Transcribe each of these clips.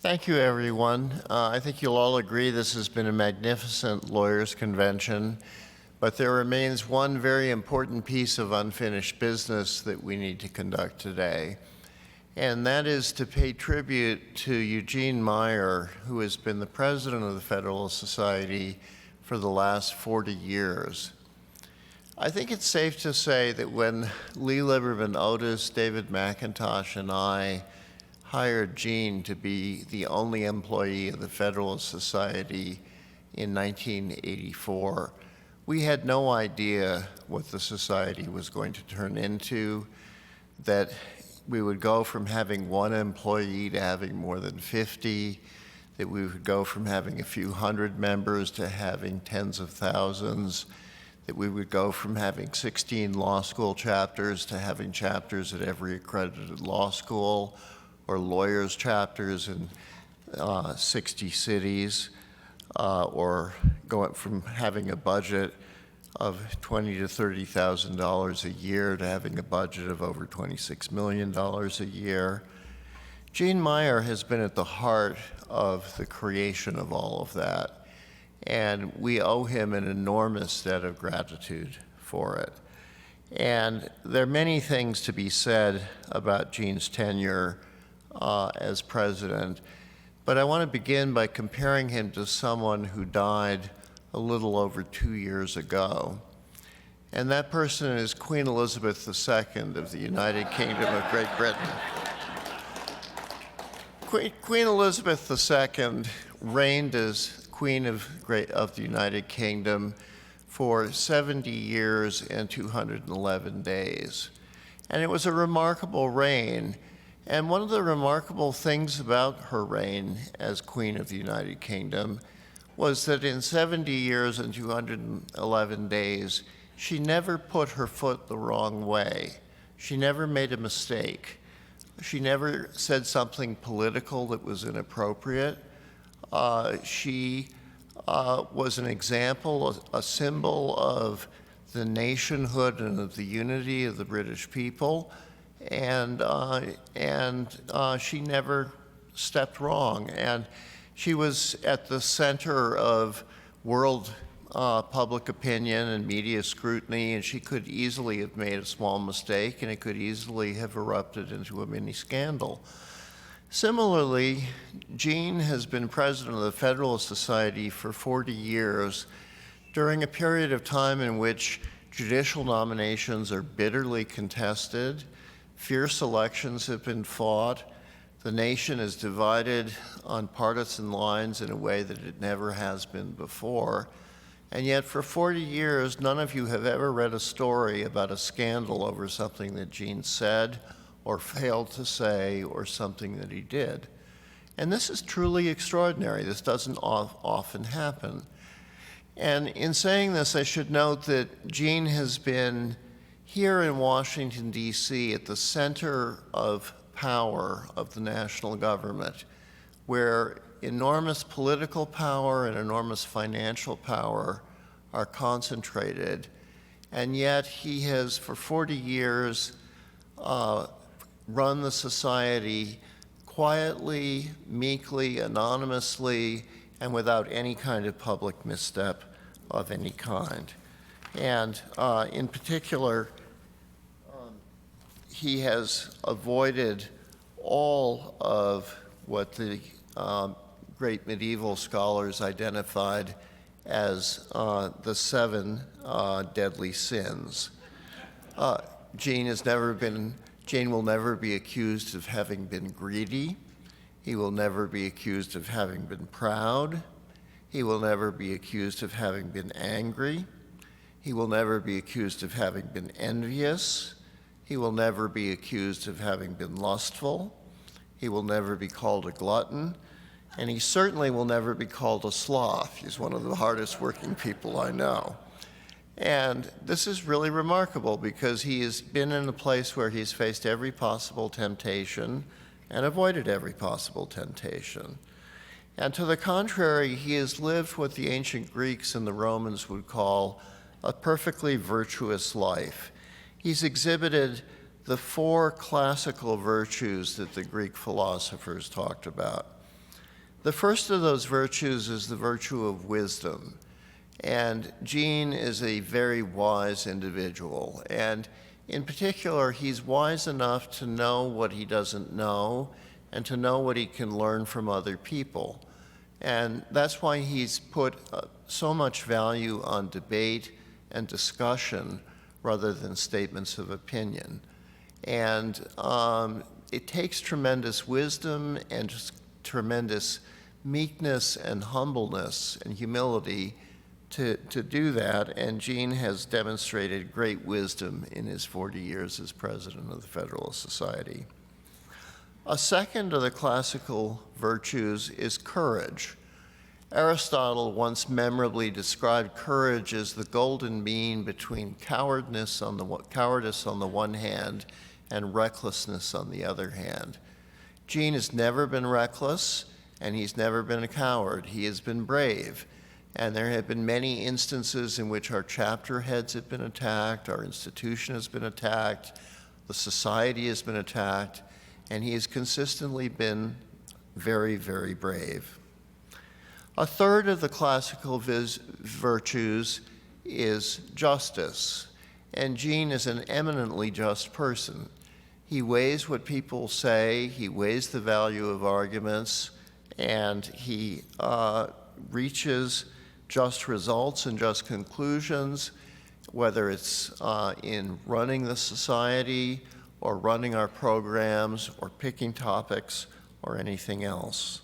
Thank you, everyone. I think you'll all agree this has been a magnificent lawyers' convention, but there remains one very important piece of unfinished business that we need to conduct today, and that is to pay tribute to Eugene Meyer, who has been the president of the Federalist Society for the last 40 years. I think it's safe to say that when Lee Liberman Otis, David McIntosh, and I hired Gene to be the only employee of the Federalist Society in 1984, we had no idea what the society was going to turn into, that we would go from having one employee to having more than 50, that we would go from having a few hundred members to having tens of thousands, that we would go from having 16 law school chapters to having chapters at every accredited law school, or lawyers chapters in 60 cities, or going from having a budget of $20,000 to $30,000 a year to having a budget of over $26 million a year. Gene Meyer has been at the heart of the creation of all of that, and we owe him an enormous debt of gratitude for it. And there are many things to be said about Gene's tenure as president, but I want to begin by comparing him to someone who died a little over 2 years ago. And that person is Queen Elizabeth II of the United Kingdom of Great Britain. Queen Elizabeth II reigned as Queen of the United Kingdom for 70 years and 211 days. And it was a remarkable reign. And one of the remarkable things about her reign as Queen of the United Kingdom was that in 70 years and 211 days, she never put her foot the wrong way. She never made a mistake. She never said something political that was inappropriate. She was an example, a symbol of the nationhood and of the unity of the British people. And she never stepped wrong. And she was at the center of world public opinion and media scrutiny, and she could easily have made a small mistake, and it could easily have erupted into a mini scandal. Similarly, Gene has been president of the Federalist Society for 40 years during a period of time in which judicial nominations are bitterly contested. Fierce elections have been fought. The nation is divided on partisan lines in a way that it never has been before. And yet for 40 years, none of you have ever read a story about a scandal over something that Gene said or failed to say or something that he did. And this is truly extraordinary. This doesn't often happen. And in saying this, I should note that Gene has been here in Washington, D.C., at the center of power of the national government, where enormous political power and enormous financial power are concentrated. And yet he has, for 40 years, run the society quietly, meekly, anonymously, and without any kind of public misstep of any kind. And in particular, he has avoided all of what the great medieval scholars identified as the 7 deadly sins. Gene will never be accused of having been greedy. He will never be accused of having been proud. He will never be accused of having been angry. He will never be accused of having been envious. He will never be accused of having been lustful. He will never be called a glutton. And he certainly will never be called a sloth. He's one of the hardest working people I know. And this is really remarkable because he has been in a place where he's faced every possible temptation and avoided every possible temptation. And to the contrary, he has lived what the ancient Greeks and the Romans would call a perfectly virtuous life. He's exhibited the 4 classical virtues that the Greek philosophers talked about. The first of those virtues is the virtue of wisdom. And Gene is a very wise individual. And in particular, he's wise enough to know what he doesn't know and to know what he can learn from other people. And that's why he's put so much value on debate and discussion rather than statements of opinion. And it takes tremendous wisdom and just tremendous meekness and humbleness and humility to do that, and Gene has demonstrated great wisdom in his 40 years as president of the Federalist Society. A second of the classical virtues is courage. Aristotle once memorably described courage as the golden mean between cowardice on the one hand and recklessness on the other hand. Gene has never been reckless, and he's never been a coward. He has been brave. And there have been many instances in which our chapter heads have been attacked, our institution has been attacked, the society has been attacked, and he has consistently been very, very brave. A third of the classical virtues is justice, and Gene is an eminently just person. He weighs what people say, he weighs the value of arguments, and he reaches just results and just conclusions, whether it's in running the society or running our programs or picking topics or anything else.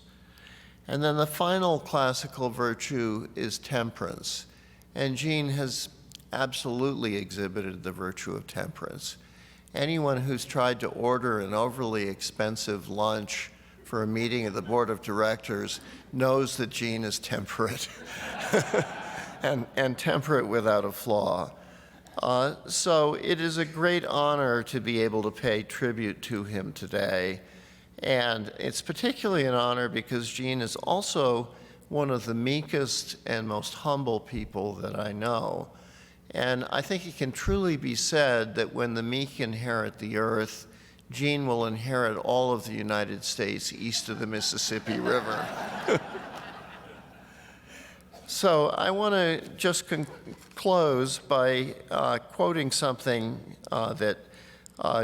And then the final classical virtue is temperance. And Gene has absolutely exhibited the virtue of temperance. Anyone who's tried to order an overly expensive lunch for a meeting of the board of directors knows that Gene is temperate and temperate without a flaw. So it is a great honor to be able to pay tribute to him today. And it's particularly an honor because Gene is also one of the meekest and most humble people that I know. And I think it can truly be said that when the meek inherit the earth, Gene will inherit all of the United States east of the Mississippi River. So I want to just close by quoting something that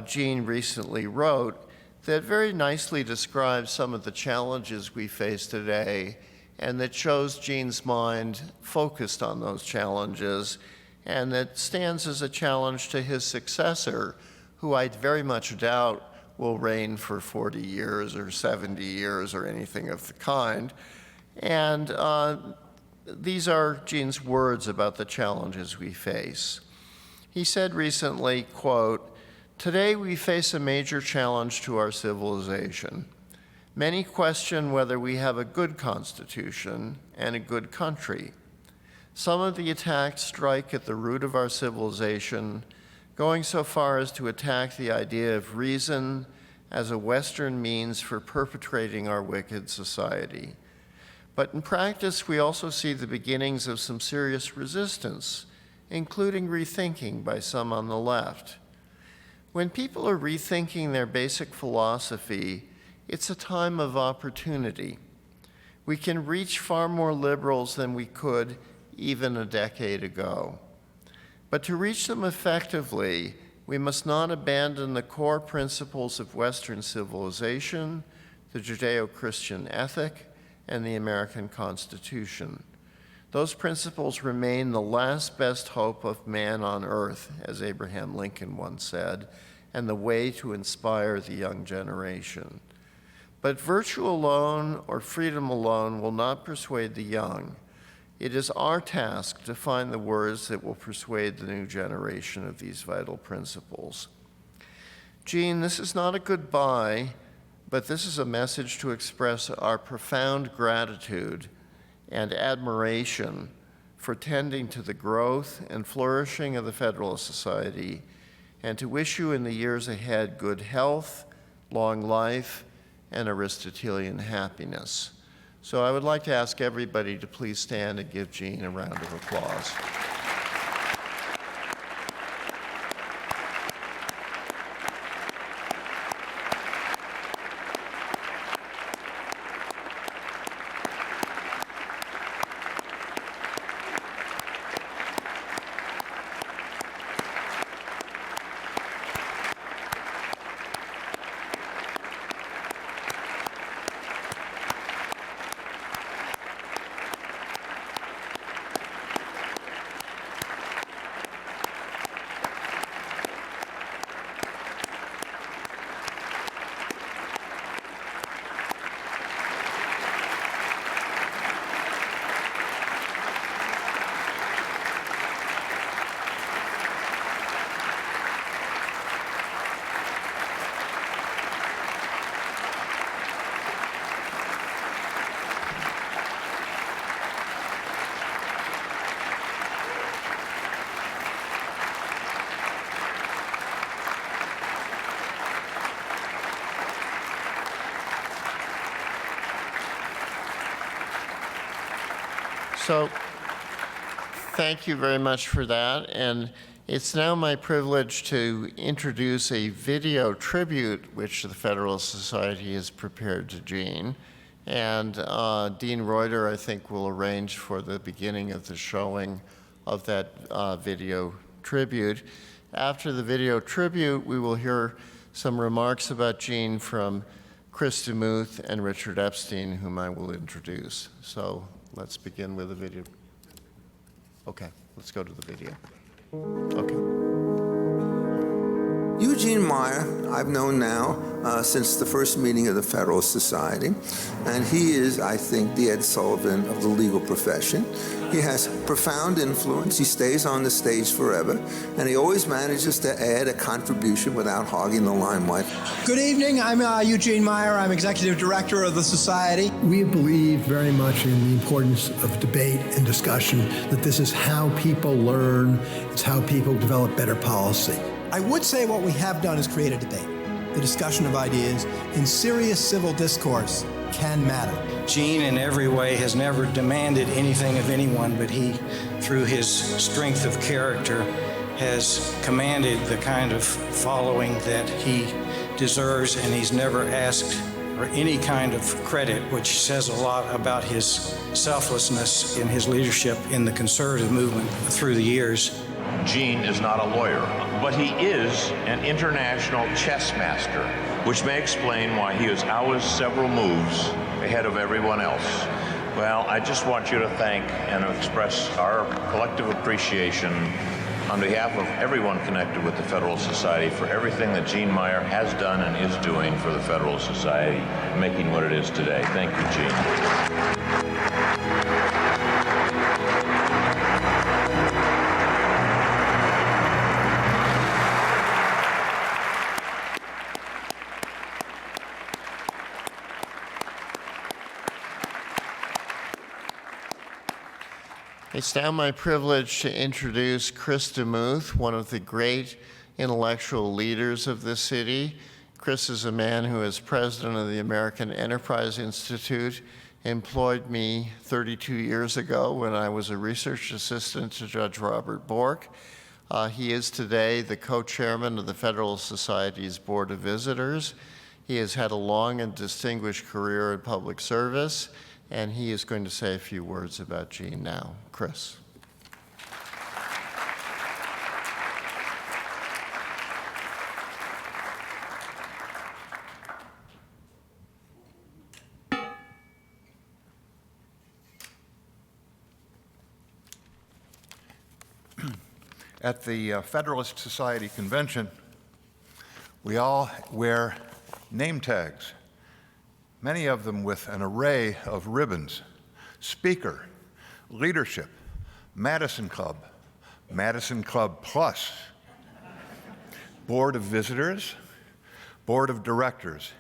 Gene recently wrote that very nicely describes some of the challenges we face today and that shows Gene's mind focused on those challenges and that stands as a challenge to his successor, who I very much doubt will reign for 40 years or 70 years or anything of the kind. And these are Gene's words about the challenges we face. He said recently, quote, "Today we face a major challenge to our civilization. Many question whether we have a good constitution and a good country. Some of the attacks strike at the root of our civilization, going so far as to attack the idea of reason as a Western means for perpetrating our wicked society. But in practice, we also see the beginnings of some serious resistance, including rethinking by some on the left. When people are rethinking their basic philosophy, it's a time of opportunity. We can reach far more liberals than we could even a decade ago. But to reach them effectively, we must not abandon the core principles of Western civilization, the Judeo-Christian ethic, and the American Constitution. Those principles remain the last best hope of man on earth, as Abraham Lincoln once said, and the way to inspire the young generation. But virtue alone or freedom alone will not persuade the young. It is our task to find the words that will persuade the new generation of these vital principles." Gene, this is not a goodbye, but this is a message to express our profound gratitude and admiration for tending to the growth and flourishing of the Federalist Society, and to wish you in the years ahead good health, long life, and Aristotelian happiness. So I would like to ask everybody to please stand and give Gene a round of applause. So thank you very much for that. And it's now my privilege to introduce a video tribute which the Federalist Society has prepared to Gene. And Dean Reuter, I think, will arrange for the beginning of the showing of that video tribute. After the video tribute, we will hear some remarks about Gene from Chris DeMuth and Richard Epstein, whom I will introduce. So let's begin with the video. Okay, let's go to the video. Okay. Eugene Meyer, I've known now since the first meeting of the Federalist Society, and he is, I think, the Ed Sullivan of the legal profession. He has profound influence, he stays on the stage forever, and he always manages to add a contribution without hogging the limelight. Good evening, I'm Eugene Meyer, I'm Executive Director of the Society. We believe very much in the importance of debate and discussion, that this is how people learn, it's how people develop better policy. I would say what we have done is create a debate. The discussion of ideas in serious civil discourse can matter. Gene, in every way, has never demanded anything of anyone, but he, through his strength of character, has commanded the kind of following that he deserves, and he's never asked for any kind of credit, which says a lot about his selflessness in his leadership in the conservative movement through the years. Gene is not a lawyer, but he is an international chess master, which may explain why he is always several moves ahead of everyone else. Well, I just want you to thank and express our collective appreciation on behalf of everyone connected with the Federalist Society for everything that Gene Meyer has done and is doing for the Federalist Society, making what it is today. Thank you, Gene. It's now my privilege to introduce Chris DeMuth, one of the great intellectual leaders of this city. Chris is a man who, as president of the American Enterprise Institute, employed me 32 years ago when I was a research assistant to Judge Robert Bork. He is today the co-chairman of the Federalist Society's Board of Visitors. He has had a long and distinguished career in public service, and he is going to say a few words about Gene now. Chris. At the Federalist Society convention, we all wear name tags, many of them with an array of ribbons: Speaker, Leadership, Madison Club Plus, Board of Visitors, Board of Directors.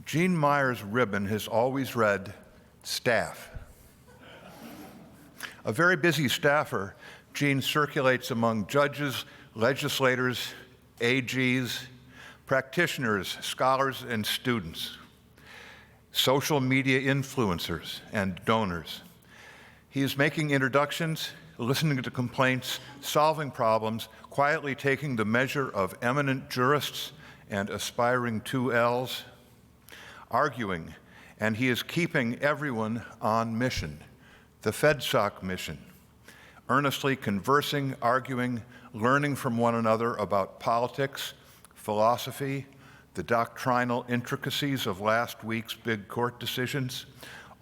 Gene Meyer's ribbon has always read Staff. A very busy staffer, Gene circulates among judges, legislators, AGs, practitioners, scholars, and students, social media influencers, and donors. He is making introductions, listening to complaints, solving problems, quietly taking the measure of eminent jurists and aspiring 2Ls, arguing, and he is keeping everyone on mission, the FedSoc mission, earnestly conversing, arguing, learning from one another about politics, philosophy, the doctrinal intricacies of last week's big court decisions,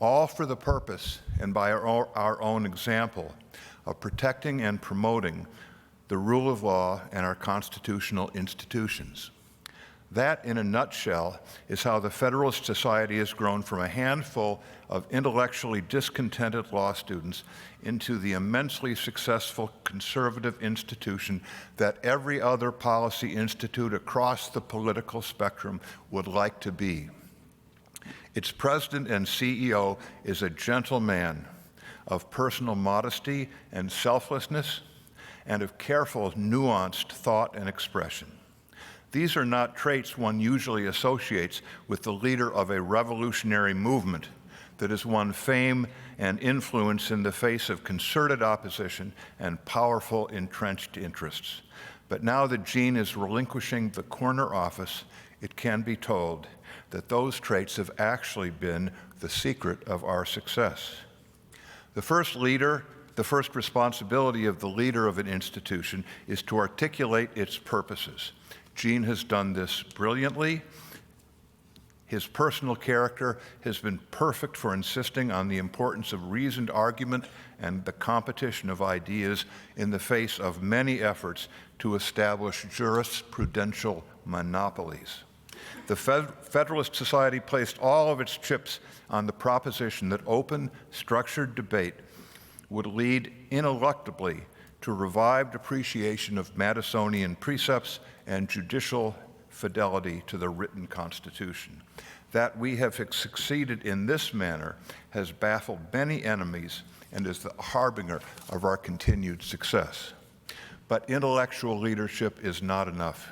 all for the purpose, and by our own example, of protecting and promoting the rule of law and our constitutional institutions. That, in a nutshell, is how the Federalist Society has grown from a handful of intellectually discontented law students into the immensely successful conservative institution that every other policy institute across the political spectrum would like to be. Its president and CEO is a gentle man of personal modesty and selflessness and of careful, nuanced thought and expression. These are not traits one usually associates with the leader of a revolutionary movement. that has won fame and influence in the face of concerted opposition and powerful entrenched interests. But now that Gene is relinquishing the corner office, it can be told that those traits have actually been the secret of our success. The first responsibility of the leader of an institution is to articulate its purposes. Gene has done this brilliantly. His personal character has been perfect for insisting on the importance of reasoned argument and the competition of ideas in the face of many efforts to establish jurisprudential monopolies. The Federalist Society placed all of its chips on the proposition that open, structured debate would lead ineluctably to revived appreciation of Madisonian precepts and judicial fidelity to the written Constitution. That we have succeeded in this manner has baffled many enemies and is the harbinger of our continued success. But intellectual leadership is not enough.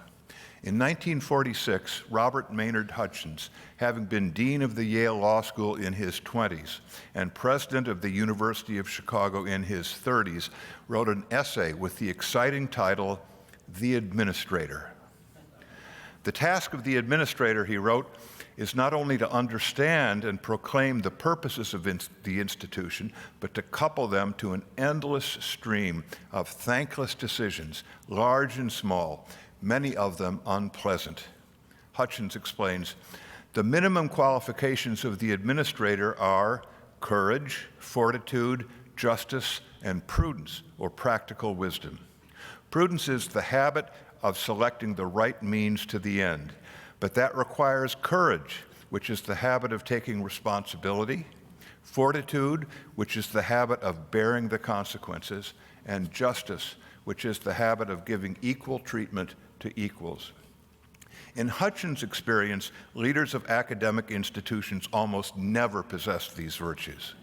In 1946, Robert Maynard Hutchins, having been dean of the Yale Law School in his 20s and president of the University of Chicago in his 30s, wrote an essay with the exciting title, "The Administrator." The task of the administrator, he wrote, is not only to understand and proclaim the purposes of the institution, but to couple them to an endless stream of thankless decisions, large and small, many of them unpleasant. Hutchins explains, the minimum qualifications of the administrator are courage, fortitude, justice, and prudence, or practical wisdom. Prudence is the habit of selecting the right means to the end, but that requires courage, which is the habit of taking responsibility, fortitude, which is the habit of bearing the consequences, and justice, which is the habit of giving equal treatment to equals. In Hutchins' experience, leaders of academic institutions almost never possessed these virtues.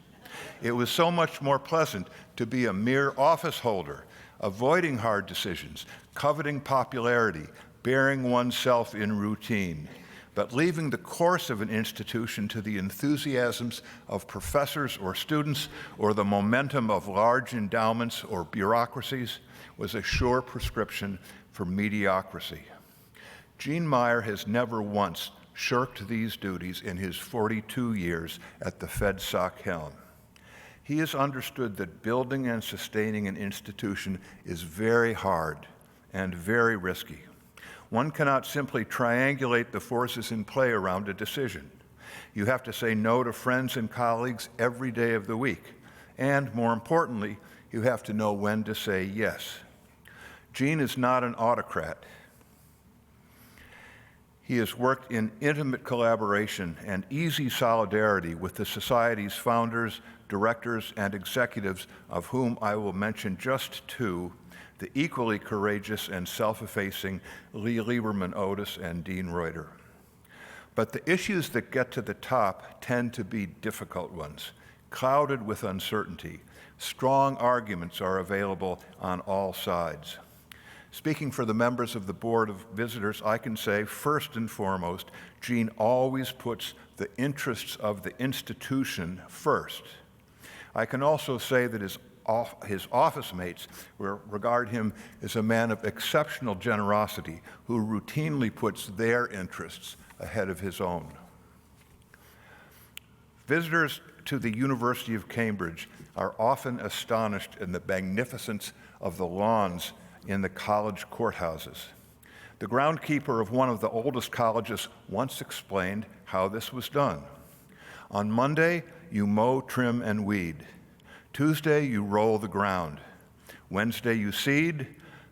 It was so much more pleasant to be a mere office holder, avoiding hard decisions, coveting popularity, bearing oneself in routine, but leaving the course of an institution to the enthusiasms of professors or students or the momentum of large endowments or bureaucracies was a sure prescription for mediocrity. Gene Meyer has never once shirked these duties in his 42 years at the FedSoc helm. He has understood that building and sustaining an institution is very hard and very risky. One cannot simply triangulate the forces in play around a decision. You have to say no to friends and colleagues every day of the week. And more importantly, you have to know when to say yes. Gene is not an autocrat. He has worked in intimate collaboration and easy solidarity with the Society's founders, directors, and executives, of whom I will mention just two, the equally courageous and self-effacing Lee Lieberman Otis and Dean Reuter. But the issues that get to the top tend to be difficult ones, clouded with uncertainty. Strong arguments are available on all sides. Speaking for the members of the Board of Visitors, I can say, first and foremost, Gene always puts the interests of the institution first. I can also say that his office mates regard him as a man of exceptional generosity who routinely puts their interests ahead of his own. Visitors to the University of Cambridge are often astonished in the magnificence of the lawns in the college courthouses. The groundskeeper of one of the oldest colleges once explained how this was done. On Monday, you mow, trim, and weed. Tuesday, you roll the ground. Wednesday, you seed.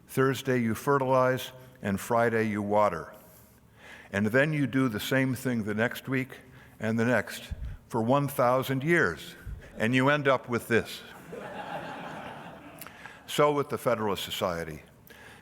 Thursday, you fertilize. And Friday, you water. And then you do the same thing the next week and the next for 1,000 years. And you end up with this. So with the Federalist Society.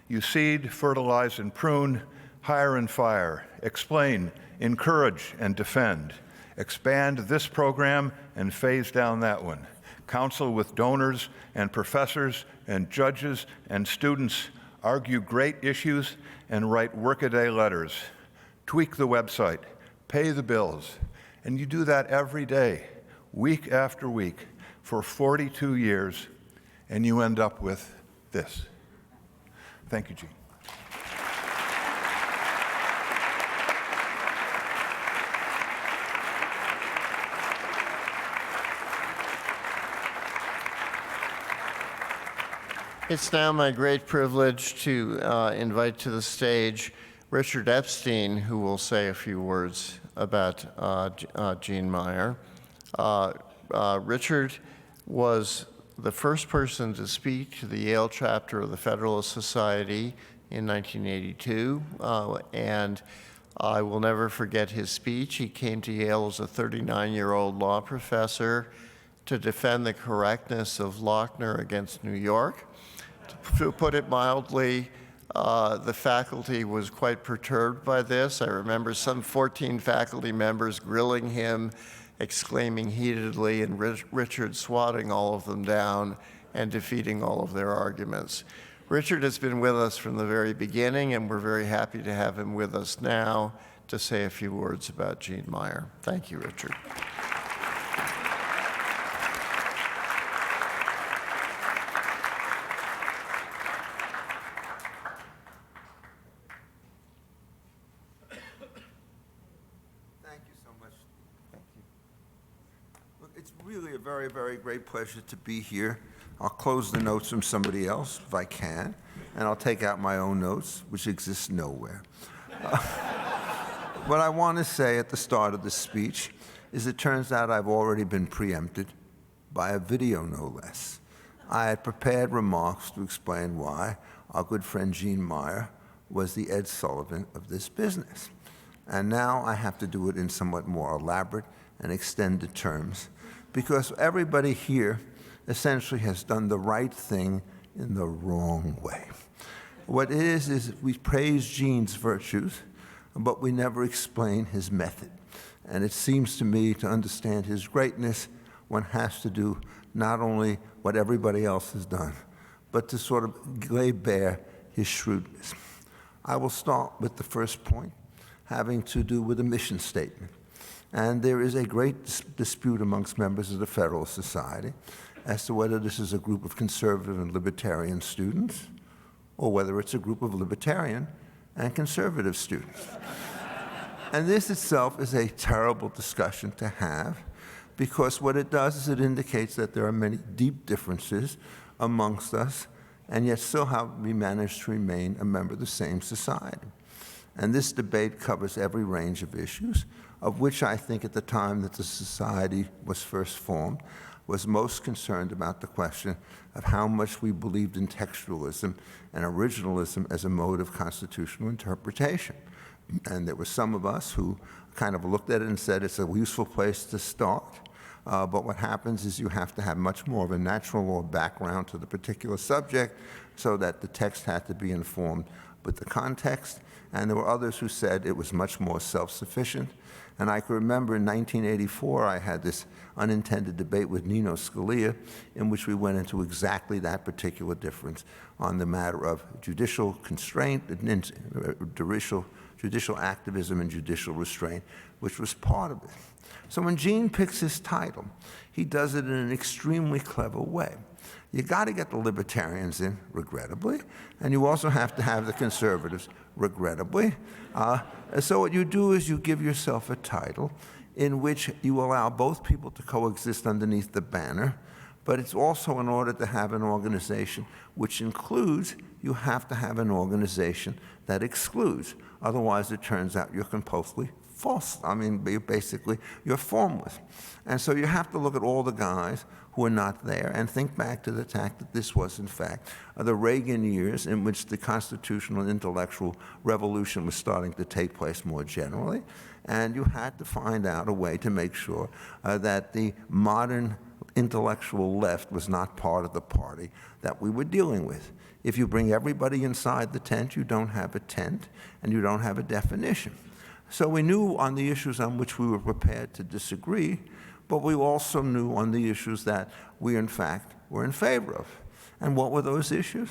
You seed, fertilize, and prune, hire and fire, explain, encourage, and defend. Expand this program and phase down that one. Counsel with donors and professors and judges and students, argue great issues, and write workaday letters. Tweak the website, pay the bills, and you do that every day. week after week for 42 years, and you end up with this. Thank you, Gene. It's now my great privilege to invite to the stage Richard Epstein, who will say a few words about Gene Meyer. Richard was the first person to speak to the Yale chapter of the Federalist Society in 1982, and I will never forget his speech. He came to Yale as a 39-year-old law professor to defend the correctness of Lochner against New York. To put it mildly, the faculty was quite perturbed by this. I remember some 14 faculty members grilling him, exclaiming heatedly, and Richard swatting all of them down and defeating all of their arguments. Richard has been with us from the very beginning, and we're very happy to have him with us now to say a few words about Gene Meyer. Thank you, Richard. It's really a very, very great pleasure to be here. I'll close the notes from somebody else if I can, and I'll take out my own notes, which exist nowhere. What I want to say at the start of this speech is it turns out I've already been preempted by a video, no less. I had prepared remarks to explain why our good friend Gene Meyer was the Ed Sullivan of this business. And now I have to do it in somewhat more elaborate and extended terms, because everybody here essentially has done the right thing in the wrong way. What it is we praise Gene's virtues, but we never explain his method. And it seems to me to understand his greatness, one has to do not only what everybody else has done, but to sort of lay bare his shrewdness. I will start with the first point, having to do with a mission statement. And there is a great dispute amongst members of the Federalist Society as to whether this is a group of conservative and libertarian students, or whether it's a group of libertarian and conservative students. And this itself is a terrible discussion to have, because what it does is it indicates that there are many deep differences amongst us, and yet still how we manage to remain a member of the same society. And this debate covers every range of issues, of which I think at the time that the society was first formed, was most concerned about the question of how much we believed in textualism and originalism as a mode of constitutional interpretation. And there were some of us who kind of looked at it and said it's a useful place to start. But what happens is you have to have much more of a natural law background to the particular subject so that the text had to be informed with the context. And there were others who said it was much more self-sufficient. And I can remember in 1984, I had this unintended debate with Nino Scalia in which we went into exactly that particular difference on the matter of judicial constraint, judicial activism and judicial restraint, which was part of it. So when Gene picks his title, he does it in an extremely clever way. You got to get the libertarians in, regrettably, and you also have to have the conservatives, regrettably. So what you do is you give yourself a title in which you allow both people to coexist underneath the banner, but it's also in order to have an organization which includes, you have to have an organization that excludes. Otherwise, it turns out you're compulsively false. I mean, basically, you're formless. And so you have to look at all the guys who are not there and think back to the fact that this was, in fact, the Reagan years in which the constitutional and intellectual revolution was starting to take place more generally. And you had to find out a way to make sure that the modern intellectual left was not part of the party that we were dealing with. If you bring everybody inside the tent, you don't have a tent and you don't have a definition. So we knew on the issues on which we were prepared to disagree, but we also knew on the issues that we, in fact, were in favor of. And what were those issues?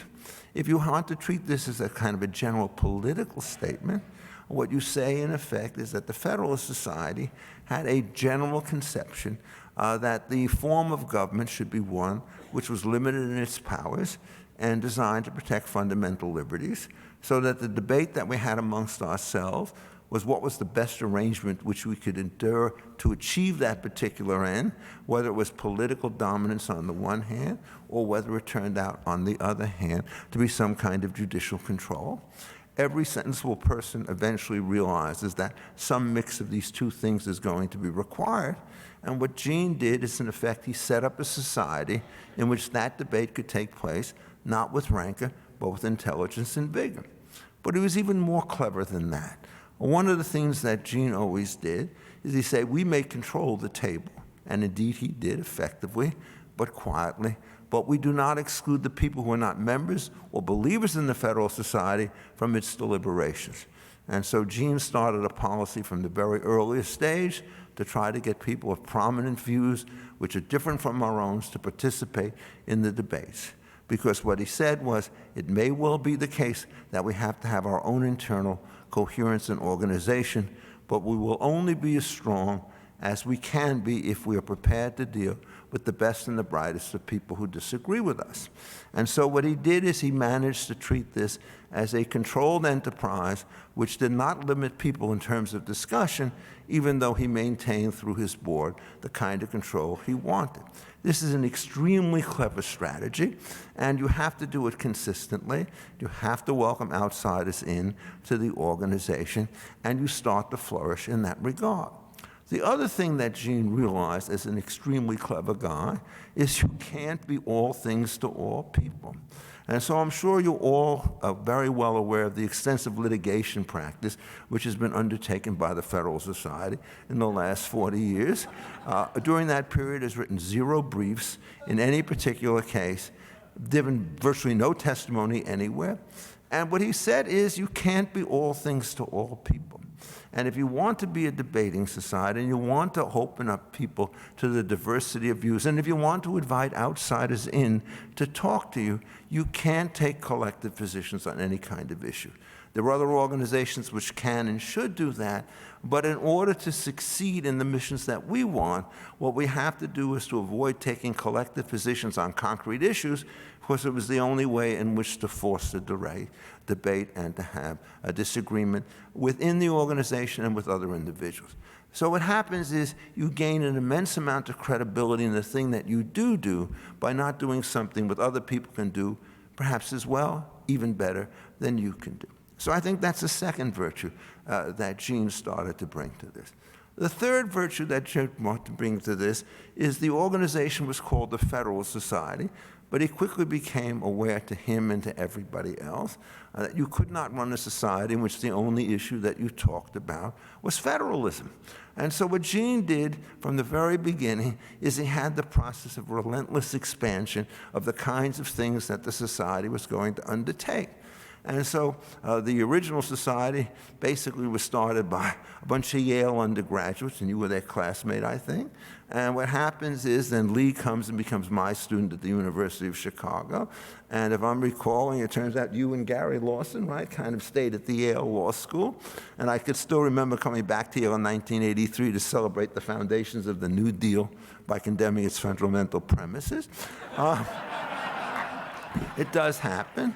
If you want to treat this as a kind of a general political statement, what you say, in effect, is that the Federalist Society had a general conception that the form of government should be one which was limited in its powers and designed to protect fundamental liberties, so that the debate that we had amongst ourselves was what was the best arrangement which we could endure to achieve that particular end, whether it was political dominance on the one hand or whether it turned out on the other hand to be some kind of judicial control. Every sensible person eventually realizes that some mix of these two things is going to be required. And what Gene did is, in effect, he set up a society in which that debate could take place, not with rancor, but with intelligence and vigor. But he was even more clever than that. One of the things that Gene always did is he said, we may control the table. And indeed he did effectively, but quietly. But we do not exclude the people who are not members or believers in the Federalist Society from its deliberations. And so Gene started a policy from the very earliest stage to try to get people with prominent views, which are different from our own, to participate in the debates. Because what he said was, it may well be the case that we have to have our own internal coherence and organization, but we will only be as strong as we can be if we are prepared to deal with the best and the brightest of people who disagree with us. And so what he did is he managed to treat this as a controlled enterprise which did not limit people in terms of discussion, even though he maintained through his board the kind of control he wanted. This is an extremely clever strategy, and you have to do it consistently. You have to welcome outsiders in to the organization, and you start to flourish in that regard. The other thing that Gene realized as an extremely clever guy is you can't be all things to all people. And so I'm sure you all are very well aware of the extensive litigation practice which has been undertaken by the Federalist Society in the last 40 years. During that period, has written 0 briefs in any particular case, given virtually no testimony anywhere. And what he said is, you can't be all things to all people. And if you want to be a debating society and you want to open up people to the diversity of views, and if you want to invite outsiders in to talk to you, you can't take collective positions on any kind of issue. There are other organizations which can and should do that, but in order to succeed in the missions that we want, what we have to do is to avoid taking collective positions on concrete issues, because it was the only way in which to force the debate and to have a disagreement within the organization and with other individuals. So what happens is you gain an immense amount of credibility in the thing that you do by not doing something that other people can do, perhaps as well, even better than you can do. So I think that's the second virtue that Gene started to bring to this. The third virtue that Gene wanted to bring to this is the organization was called the Federalist Society, but he quickly became aware to him and to everybody else that you could not run a society in which the only issue that you talked about was federalism. And so what Gene did from the very beginning is he had the process of relentless expansion of the kinds of things that the society was going to undertake. And so the original society basically was started by a bunch of Yale undergraduates, and you were their classmate, I think. And what happens is then Lee comes and becomes my student at the University of Chicago. And if I'm recalling, it turns out you and Gary Lawson, right, kind of stayed at the Yale Law School. And I could still remember coming back to Yale in 1983 to celebrate the foundations of the New Deal by condemning its fundamental premises. It does happen.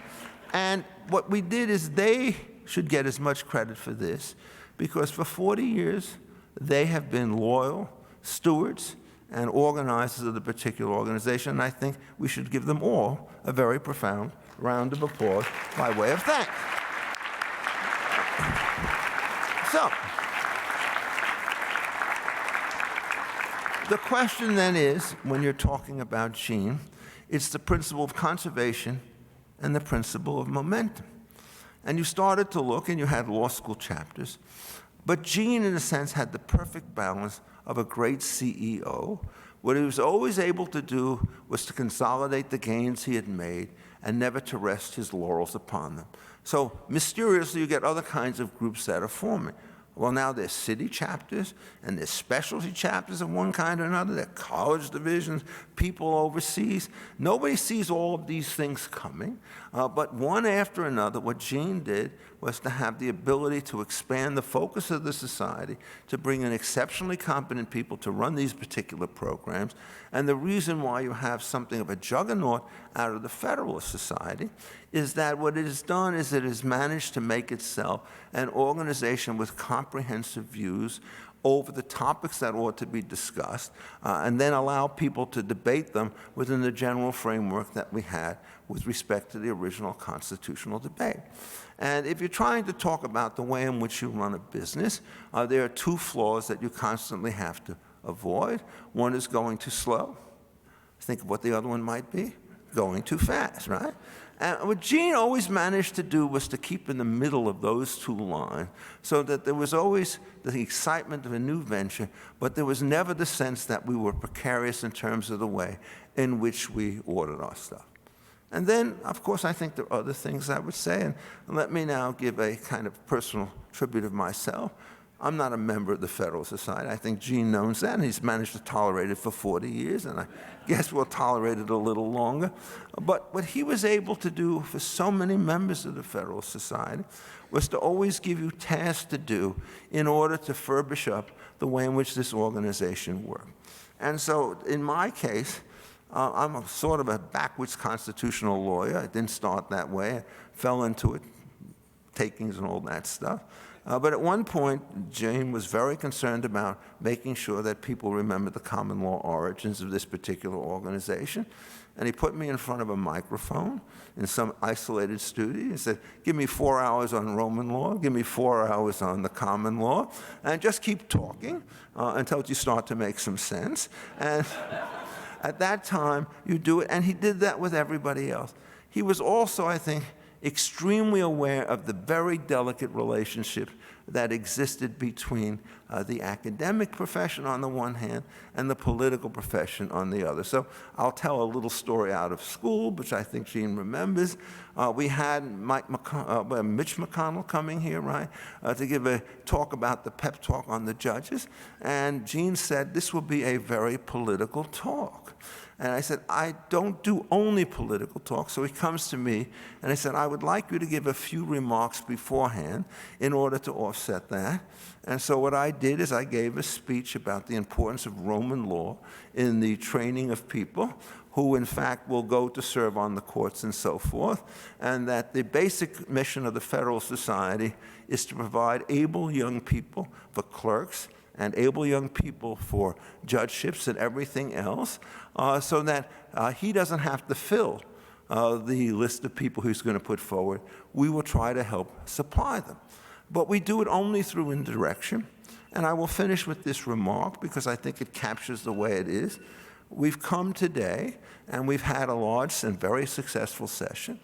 And what we did is they should get as much credit for this, because for 40 years they have been loyal stewards and organizers of the particular organization, and I think we should give them all a very profound round of applause by way of thanks. So, the question then is, when you're talking about Gene, it's the principle of conservation and the principle of momentum. And you started to look, and you had law school chapters, but Gene, in a sense, had the perfect balance of a great CEO. What he was always able to do was to consolidate the gains he had made and never to rest his laurels upon them. So mysteriously, you get other kinds of groups that are forming. Well, now there's city chapters, and there's specialty chapters of one kind or another. There are college divisions, people overseas. Nobody sees all of these things coming, but one after another, what Gene did was to have the ability to expand the focus of the society, to bring in exceptionally competent people to run these particular programs. And the reason why you have something of a juggernaut out of the Federalist Society is that what it has done is it has managed to make itself an organization with comprehensive views over the topics that ought to be discussed, and then allow people to debate them within the general framework that we had with respect to the original constitutional debate. And if you're trying to talk about the way in which you run a business, there are two flaws that you constantly have to avoid. One is going too slow. Think of what the other one might be. Going too fast, right? And what Gene always managed to do was to keep in the middle of those two lines so that there was always the excitement of a new venture, but there was never the sense that we were precarious in terms of the way in which we ordered our stuff. And then, of course, I think there are other things I would say, and let me now give a kind of personal tribute of myself. I'm not a member of the Federalist Society. I think Gene knows that, and he's managed to tolerate it for 40 years, and I guess we'll tolerate it a little longer. But what he was able to do for so many members of the Federalist Society was to always give you tasks to do in order to furbish up the way in which this organization worked. And so in my case, I'm a sort of a backwards constitutional lawyer. I didn't start that way. I fell into it, takings and all that stuff. But at one point, Gene was very concerned about making sure that people remember the common law origins of this particular organization. And he put me in front of a microphone in some isolated studio. He said, give me 4 hours on Roman law, give me 4 hours on the common law, and just keep talking until you start to make some sense. And at that time, you do it. And he did that with everybody else. He was also, I think, extremely aware of the very delicate relationship that existed between the academic profession on the one hand and the political profession on the other. So I'll tell a little story out of school, which I think Gene remembers. We had Mitch McConnell coming here, right, to give a talk about the pep talk on the judges. And Gene said, this will be a very political talk. And I said, I don't do only political talk. So he comes to me, and I said, I would like you to give a few remarks beforehand in order to offset that. And so what I did is I gave a speech about the importance of Roman law in the training of people who, in fact, will go to serve on the courts and so forth, and that the basic mission of the Federalist Society is to provide able young people for clerks and able young people for judgeships and everything else, so that he doesn't have to fill the list of people he's going to put forward. We will try to help supply them. But we do it only through indirection. And I will finish with this remark because I think it captures the way it is. We've come today, and we've had a large and very successful session.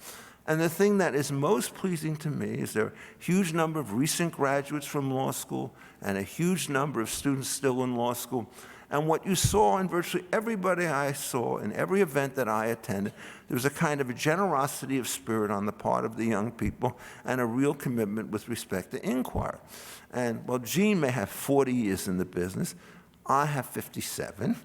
And the thing that is most pleasing to me is there are a huge number of recent graduates from law school and a huge number of students still in law school. And what you saw in virtually everybody I saw in every event that I attended, there was a kind of a generosity of spirit on the part of the young people and a real commitment with respect to inquiry. And while Gene may have 40 years in the business, I have 57.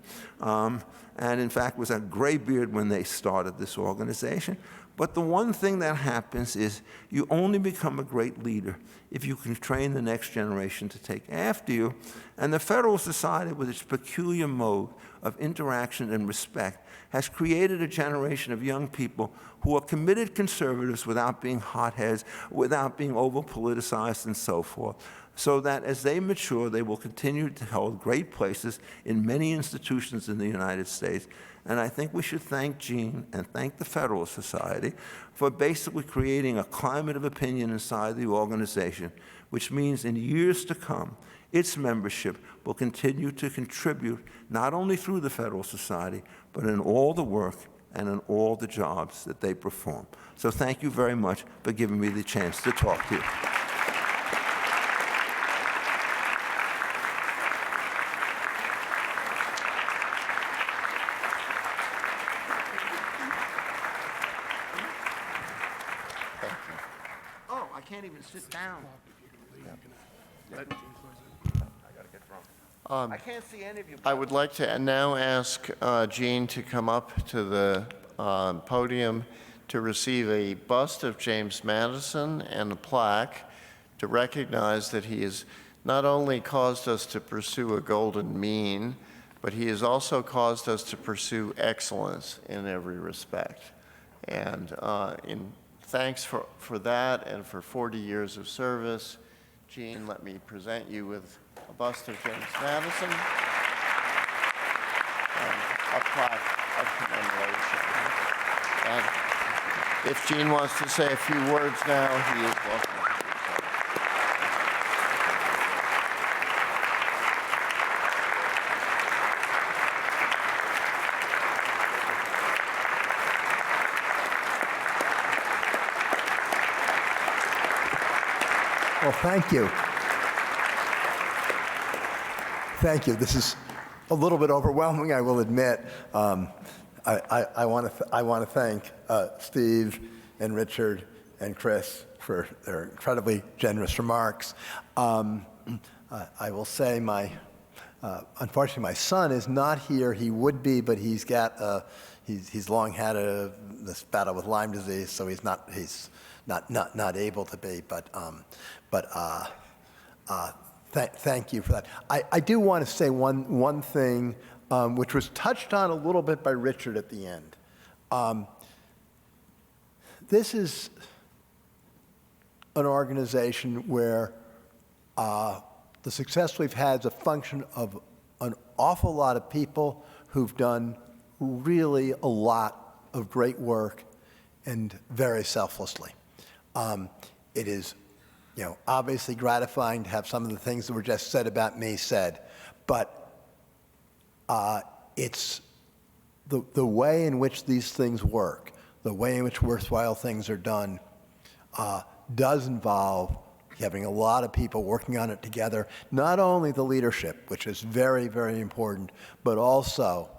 And in fact, was a gray beard when they started this organization. But the one thing that happens is you only become a great leader if you can train the next generation to take after you. And the Federalist Society, with its peculiar mode of interaction and respect, has created a generation of young people who are committed conservatives without being hotheads, without being over-politicized and so forth, so that as they mature, they will continue to hold great places in many institutions in the United States. And I think we should thank Gene and thank the Federalist Society for basically creating a climate of opinion inside the organization, which means in years to come, its membership will continue to contribute not only through the Federalist Society, but in all the work and in all the jobs that they perform. So thank you very much for giving me the chance to talk to you. I can't even sit down. I can't see any of you. I would like to now ask Gene to come up to the podium to receive a bust of James Madison and a plaque to recognize that he has not only caused us to pursue a golden mean, but he has also caused us to pursue excellence in every respect. And in thanks for that and for 40 years of service, Gene, let me present you with a bust of James Madison and a plaque of commemoration. And if Gene wants to say a few words now, he is welcome. Well, thank you. Thank you. This is a little bit overwhelming, I will admit. I want to thank Steve and Richard and Chris for their incredibly generous remarks. I will say unfortunately, my son is not here. He would be, but he's long had this battle with Lyme disease, so he's not able to be. Thank you for that. I do want to say one thing, which was touched on a little bit by Richard at the end. This is an organization where the success we've had is a function of an awful lot of people who've done really a lot of great work and very selflessly. It is, obviously gratifying to have some of the things that were just said about me said, but it's the way in which these things work, the way in which worthwhile things are done, does involve having a lot of people working on it together, not only the leadership, which is very, very important, but also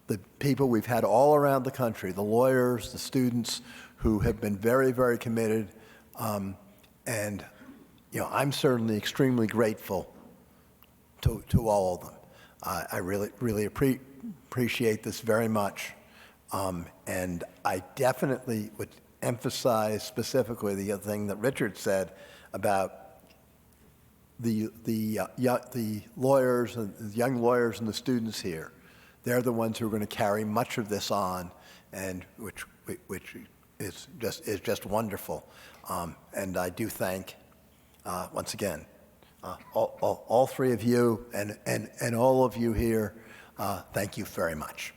the people we've had all around the country, the lawyers, the students who have been very, very committed. And I'm certainly extremely grateful to all of them. I really appreciate this very much. And I definitely would emphasize specifically the other thing that Richard said about the lawyers and the young lawyers and the students here. They're the ones who are going to carry much of this on, and which is just wonderful. And I do thank once again all three of you and all of you here. Thank you very much.